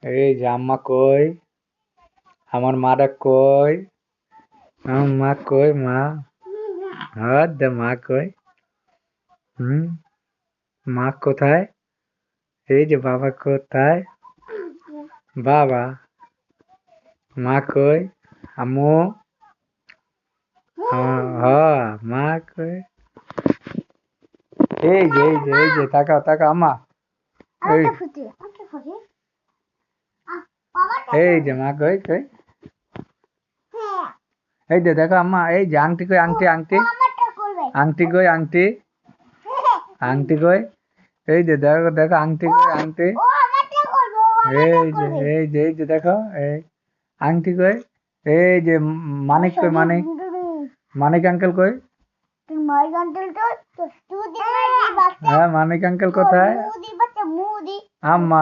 এই যে আম্মা কই, আমার মাটা কই, আমার মা কই, মা হাত দে, মা কই, হুম, মা কোথায়? এই যে বাবা কোথায়? বাবা, মা কই, আম্মু, মা কই? এই যে তাকাও তাকাও আম্মা, এই যে মা কই কই, এই যে দেখো আম্মা, এই যে আংটি কই, আংটি আংটি আংটি কই, আংটি আংটি কই, এই যে দেখো দেখো আংটি কই, আংটি, এই যে দেখো, এই আংটি কই, এই যে মানিক কই, মানিক, মানিক আঙ্কেল কই? হ্যাঁ, মানিক আঙ্কেল কোথায়? আম্মা